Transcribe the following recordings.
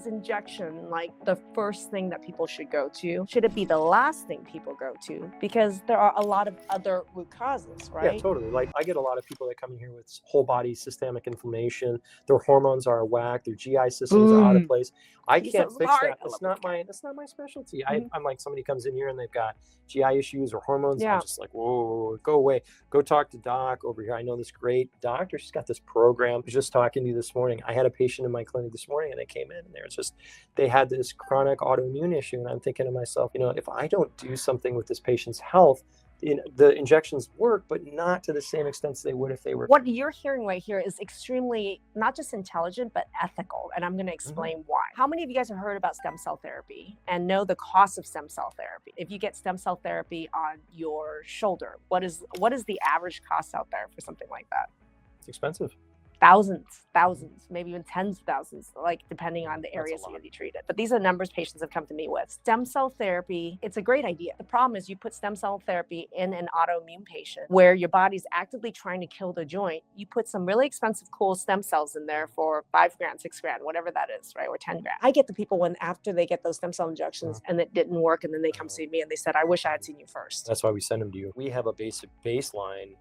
Is injection like the first thing that people should go to? Should it be the last thing people go to? Because there are a lot of other root causes, right? Yeah, totally. Like I get a lot of people that come in here with whole body systemic inflammation. Their hormones are whack. Their GI systems are out of place. I can't fix that. That's not my specialty. I'm like, somebody comes in here and they've got GI issues or hormones. Yeah. I'm just like, whoa, go away. Go talk to doc over here. I know this great doctor. She's got this program. I was just talking to you this morning. I had a patient in my clinic this morning and they came in and they had this chronic autoimmune issue. And I'm thinking to myself, if I don't do something with this patient's health, the injections work, but not to the same extent as they would if they were. What you're hearing right here is extremely not just intelligent, but ethical. And I'm going to explain why. How many of you guys have heard about stem cell therapy and know the cost of stem cell therapy? If you get stem cell therapy on your shoulder, what is the average cost out there for something like that? It's expensive. Thousands, maybe even tens of thousands, like depending on the areas that you treat it. But these are numbers patients have come to me with. Stem cell therapy, it's a great idea. The problem is you put stem cell therapy in an autoimmune patient where your body's actively trying to kill the joint. You put some really expensive, cool stem cells in there for $5,000, $6,000, whatever that is, right? Or $10,000. I get the people when after they get those stem cell injections and it didn't work, and then they come see me and they said, I wish I had seen you first. That's why we send them to you. We have a basic baseline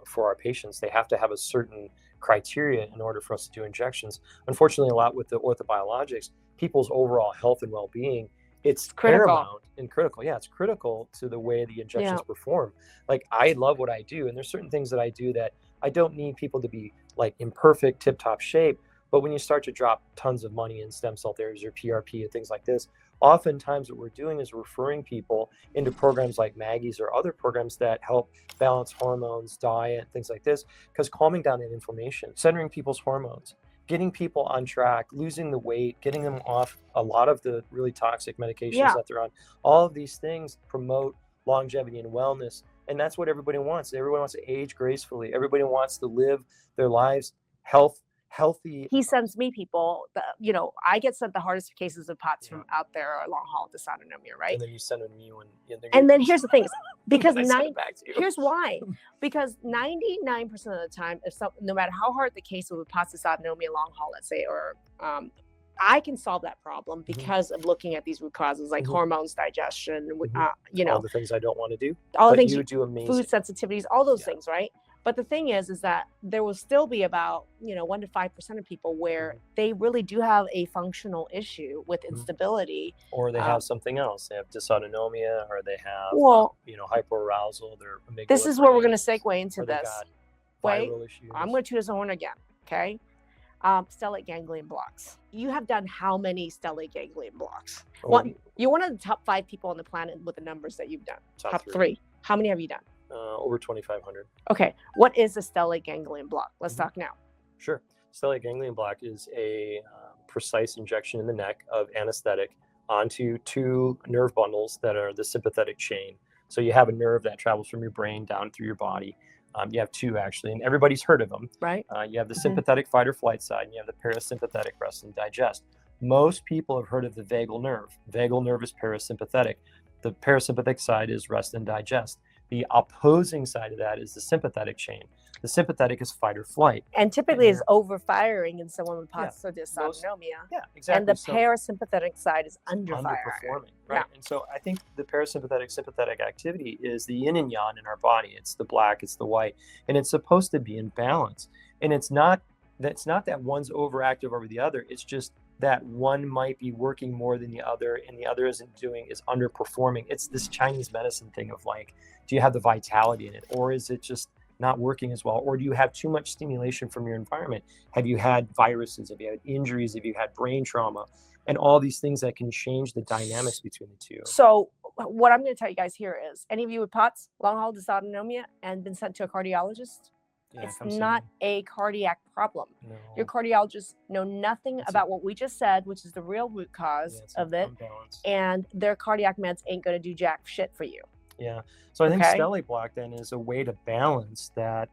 for our patients. They have to have a certain criteria in order for us to do injections. Unfortunately, a lot with the orthobiologics, people's overall health and well-being, it's paramount and critical. Yeah, it's critical to the way the injections perform. Like, I love what I do, and there's certain things that I do that I don't need people to be like in perfect tip-top shape. But when you start to drop tons of money in stem cell therapies or PRP and things like this, oftentimes what we're doing is referring people into programs like Maggie's or other programs that help balance hormones, diet, things like this, because calming down that inflammation, centering people's hormones, getting people on track, losing the weight, getting them off a lot of the really toxic medications that they're on, all of these things promote longevity and wellness. And that's what everybody wants. Everyone wants to age gracefully. Everybody wants to live their lives healthy. He sends me people that, I get sent the hardest cases of POTS from out there, or long haul dysautonomia, right? And then you send them to me and then here's the thing, because here's why, because 99% of the time, no matter how hard the case with POTS dysautonomia long haul, let's say, or I can solve that problem because of looking at these root causes like hormones, digestion, all the things I don't want to do. All the things you do amazing. Food sensitivities, all those things, right? But the thing is that there will still be about 1 to 5% of people where they really do have a functional issue with instability, or they have something else. They have dysautonomia, or they have hyperarousal. This is where we're going to segue into this. Wait, I'm going to toot his horn again. Okay, stellate ganglion blocks. You have done how many stellate ganglion blocks? You're one of the top 5 people on the planet with the numbers that you've done. Top 3. How many have you done? Over 2,500. Okay. What is a stellate ganglion block? Let's talk now. Sure. Stellate ganglion block is a precise injection in the neck of anesthetic onto 2 nerve bundles that are the sympathetic chain. So you have a nerve that travels from your brain down through your body. You have 2 actually, and everybody's heard of them. Right. You have the sympathetic fight or flight side, and you have the parasympathetic rest and digest. Most people have heard of the vagal nerve. Vagal nerve is parasympathetic. The parasympathetic side is rest and digest. The opposing side of that is the sympathetic chain. The sympathetic is fight or flight. And typically is overfiring in someone with POTS or dysautonomia. Yeah, exactly. And the parasympathetic side is underperforming. Right. Yeah. And so I think the sympathetic activity is the yin and yang in our body. It's the black, it's the white, and it's supposed to be in balance. And it's not that one's overactive over the other. It's just that one might be working more than the other, and the other is underperforming. It's this Chinese medicine thing of like, do you have the vitality in it, or is it just not working as well? Or do you have too much stimulation from your environment? Have you had viruses? Have you had injuries? Have you had brain trauma? And all these things that can change the dynamics between the two. So what I'm going to tell you guys here is, any of you with POTS, long haul dysautonomia, and been sent to a cardiologist, it's not a cardiac problem. No. Your cardiologists know nothing about what we just said, which is the real root cause of it. And their cardiac meds ain't going to do jack shit for you. Yeah. So I think stellate block then is a way to balance that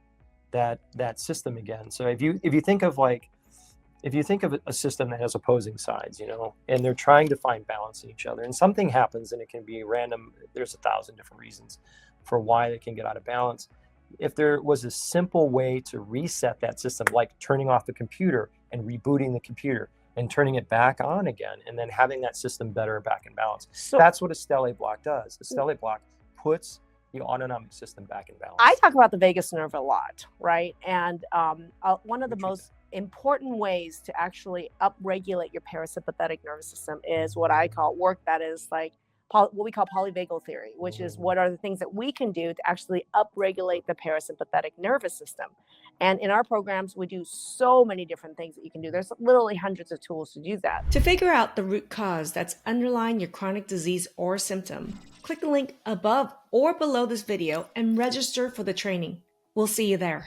system again. So if you think of a system that has opposing sides, and they're trying to find balance in each other, and something happens and it can be random. There's 1,000 different reasons for why they can get out of balance. If there was a simple way to reset that system, like turning off the computer and rebooting the computer and turning it back on again, and then having that system better back in balance. So That's what a stellate block does. A stellate block puts the autonomic system back in balance. I talk about the vagus nerve a lot, right? And one of the most important ways to actually upregulate your parasympathetic nervous system is what I call work that is like what we call polyvagal theory, which is what are the things that we can do to actually upregulate the parasympathetic nervous system. And in our programs, we do so many different things that you can do. There's literally hundreds of tools to do that. To figure out the root cause that's underlying your chronic disease or symptom, click the link above or below this video and register for the training. We'll see you there.